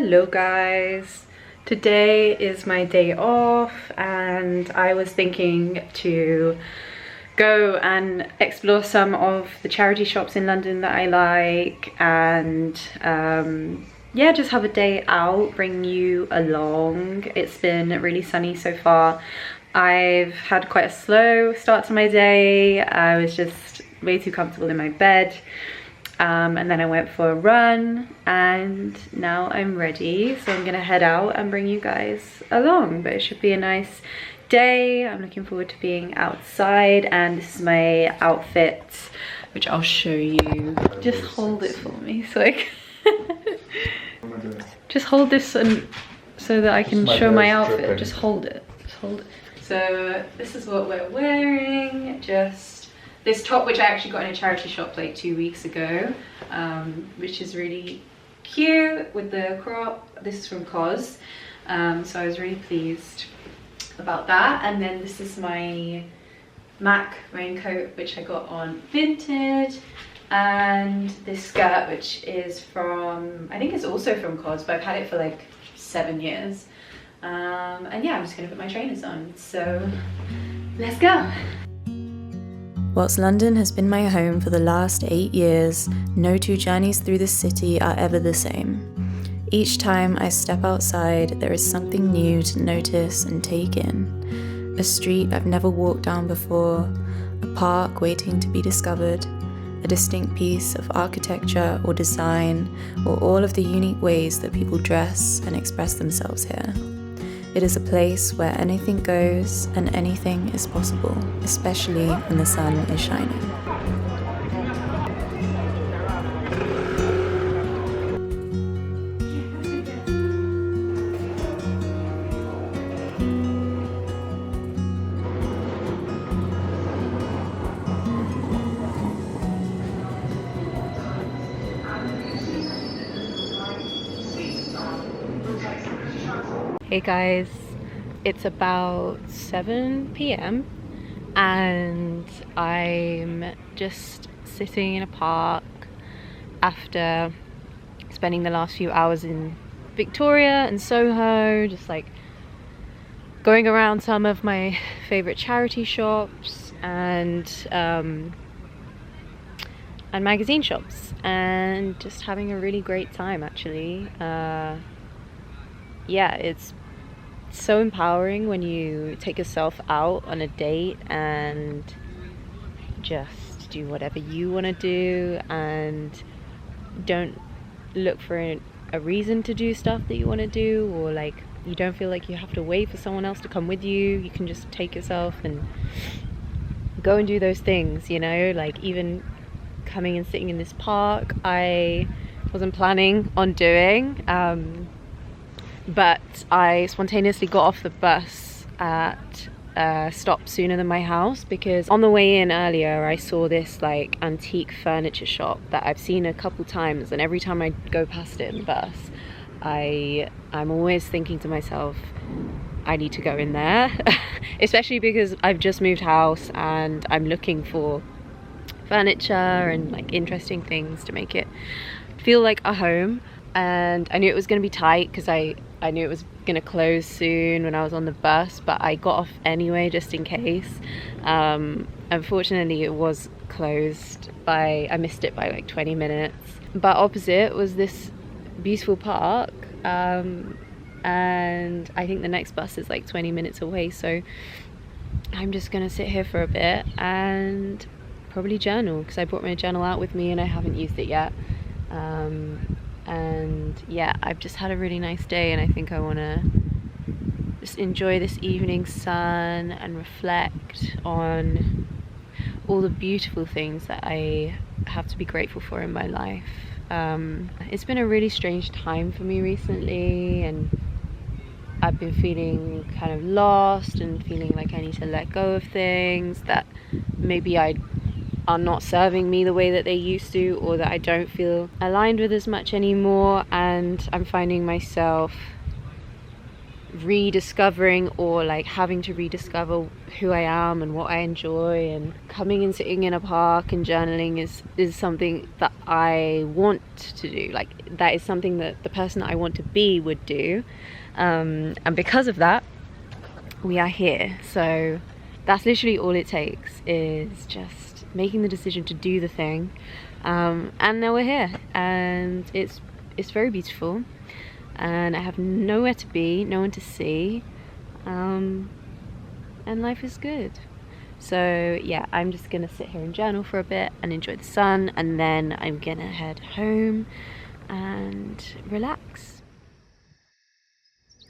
Hello guys, today is my day off and I was thinking to go and explore some of the charity shops in London that I like and yeah, just have a day out, bring you along. It's been really sunny so far. I've had quite a slow start to my day. I was just way too comfortable in my bed. And then I went for a run and now I'm ready. So I'm gonna head out and bring you guys along, but it should be a nice day. I'm looking forward to being outside and this is my outfit, which I'll show you. Just hold it for me so I can just hold this and so that I can show my outfit. Just hold it, just hold it. So this is what we're wearing. Just this top, which I actually got in a charity shop like 2 weeks ago, which is really cute with the crop. This is from COS, so I was really pleased about that. And then this is my MAC raincoat, which I got on Vinted, and this skirt, which is from, I think it's also from COS, but I've had it for like 7 years. And yeah, I'm just gonna put my trainers on, so let's go. Whilst London has been my home for the last 8 years, no two journeys through the city are ever the same. Each time I step outside, there is something new to notice and take in. A street I've never walked down before, a park waiting to be discovered, a distinct piece of architecture or design, or all of the unique ways that people dress and express themselves here. It is a place where anything goes and anything is possible, especially when the sun is shining. Hey guys, it's about 7 p.m. and I'm just sitting in a park after spending the last few hours in Victoria and Soho, just like going around some of my favorite charity shops and magazine shops and just having a really great time actually. Yeah, it's so empowering when you take yourself out on a date and just do whatever you want to do and don't look for a reason to do stuff that you want to do, or like you don't feel like you have to wait for someone else to come with you. You can just take yourself and go and do those things, you know, like even coming and sitting in this park I wasn't planning on doing, but I spontaneously got off the bus at a stop sooner than my house because on the way in earlier I saw this like antique furniture shop that I've seen a couple times, and every time I go past it in the bus I'm always thinking to myself, I need to go in there especially because I've just moved house and I'm looking for furniture and like interesting things to make it feel like a home. And I knew it was going to be tight because I knew it was going to close soon when I was on the bus, but I got off anyway just in case. Unfortunately it was closed I missed it by like 20 minutes, but opposite was this beautiful park, and I think the next bus is like 20 minutes away, so I'm just going to sit here for a bit and probably journal because I brought my journal out with me and I haven't used it yet. And yeah, I've just had a really nice day and I think I want to just enjoy this evening sun and reflect on all the beautiful things that I have to be grateful for in my life. It's been a really strange time for me recently and I've been feeling kind of lost and feeling like I need to let go of things that maybe are not serving me the way that they used to, or that I don't feel aligned with as much anymore. And I'm finding myself rediscovering or like having to rediscover who I am and what I enjoy, and coming and sitting in a park and journaling is something that I want to do. Like, that is something that the person that I want to be would do, and because of that we are here. So that's literally all it takes, is just making the decision to do the thing, and now we're here, and it's very beautiful, and I have nowhere to be, no one to see, and life is good. So yeah, I'm just gonna sit here and journal for a bit and enjoy the sun, and then I'm gonna head home and relax.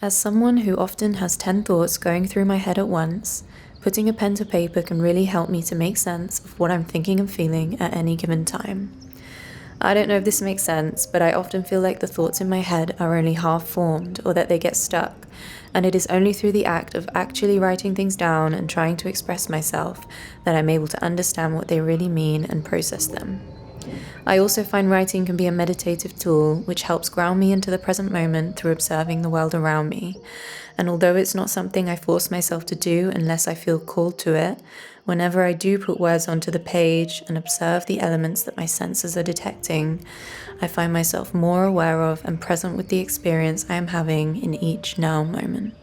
As someone who often has 10 thoughts going through my head at once, putting a pen to paper can really help me to make sense of what I'm thinking and feeling at any given time. I don't know if this makes sense, but I often feel like the thoughts in my head are only half formed, or that they get stuck, and it is only through the act of actually writing things down and trying to express myself that I'm able to understand what they really mean and process them. I also find writing can be a meditative tool which helps ground me into the present moment through observing the world around me. And although it's not something I force myself to do unless I feel called to it, whenever I do put words onto the page and observe the elements that my senses are detecting, I find myself more aware of and present with the experience I am having in each now moment.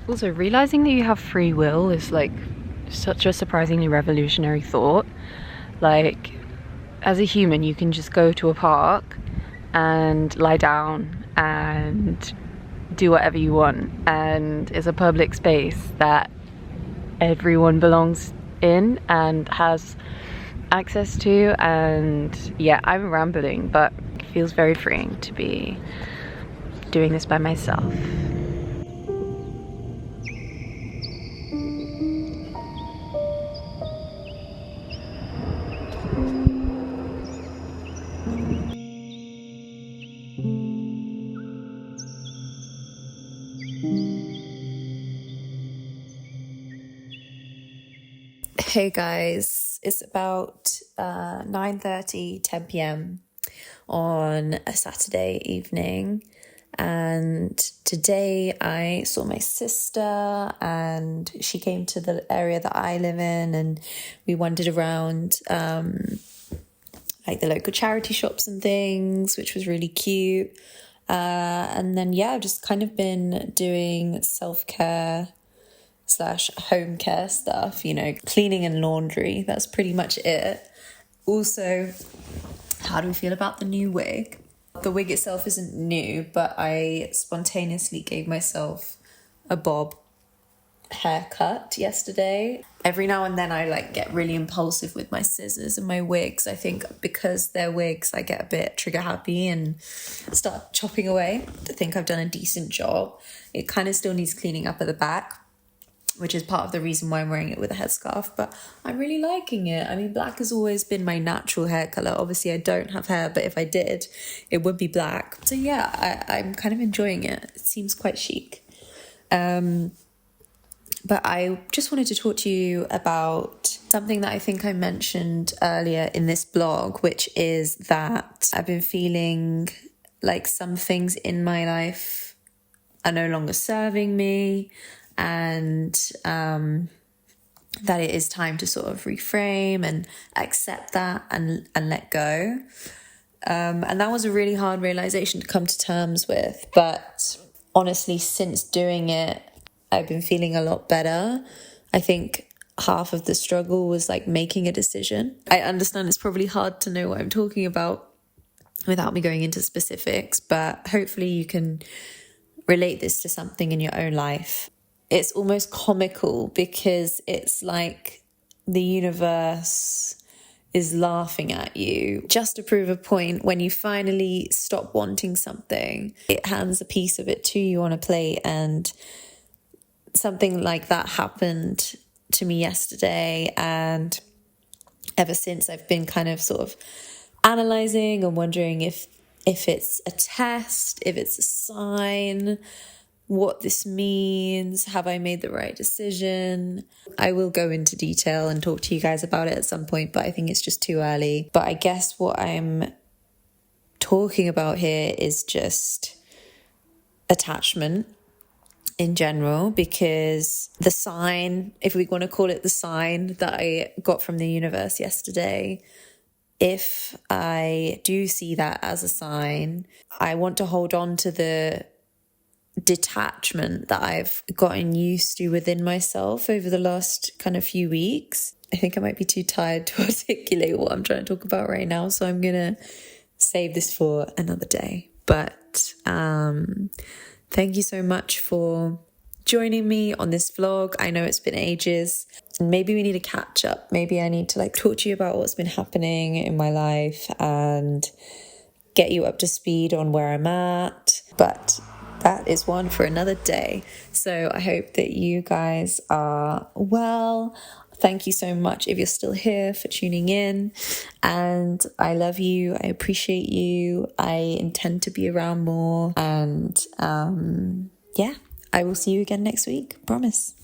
Also, realizing that you have free will is like such a surprisingly revolutionary thought. Like, as a human, you can just go to a park and lie down and do whatever you want, and it's a public space that everyone belongs in and has access to. And yeah, I'm rambling, but it feels very freeing to be doing this by myself. Hey guys, it's about 9:30, 10 p.m. on a Saturday evening, and today I saw my sister and she came to the area that I live in, and we wandered around like the local charity shops and things, which was really cute. And then yeah, I've just kind of been doing self-care / home care stuff, cleaning and laundry. That's pretty much it. Also, how do we feel about the new wig? The wig itself isn't new, but I spontaneously gave myself a bob haircut yesterday. Every now and then I get really impulsive with my scissors and my wigs. I think because they're wigs, I get a bit trigger happy and start chopping away. I think I've done a decent job. It kind of still needs cleaning up at the back, which is part of the reason why I'm wearing it with a headscarf, but I'm really liking it. I mean, black has always been my natural hair colour. Obviously, I don't have hair, but if I did, it would be black. So yeah, I'm kind of enjoying it. It seems quite chic. But I just wanted to talk to you about something that I think I mentioned earlier in this blog, which is that I've been feeling like some things in my life are no longer serving me, and that it is time to sort of reframe and accept that and let go. And that was a really hard realization to come to terms with. But honestly, since doing it, I've been feeling a lot better. I think half of the struggle was making a decision. I understand it's probably hard to know what I'm talking about without me going into specifics, but hopefully you can relate this to something in your own life. It's almost comical because it's like the universe is laughing at you just to prove a point. When you finally stop wanting something, it hands a piece of it to you on a plate, and something like that happened to me yesterday. And ever since, I've been kind of sort of analysing and wondering if it's a test, if it's a sign. what this means. Have I made the right decision? I will go into detail and talk to you guys about it at some point, but I think it's just too early. But I guess what I'm talking about here is just attachment in general, because the sign, if we want to call it the sign that I got from the universe yesterday, if I do see that as a sign, I want to hold on to the detachment that I've gotten used to within myself over the last kind of few weeks. I think I might be too tired to articulate what I'm trying to talk about right now, so I'm gonna save this for another day. But thank you so much for joining me on this vlog. I know it's been ages, and maybe we need a catch up. Maybe I need to talk to you about what's been happening in my life and get you up to speed on where I'm at. But that is one for another day. So I hope that you guys are well. Thank you so much if you're still here for tuning in. And I love you. I appreciate you. I intend to be around more. And yeah, I will see you again next week. Promise.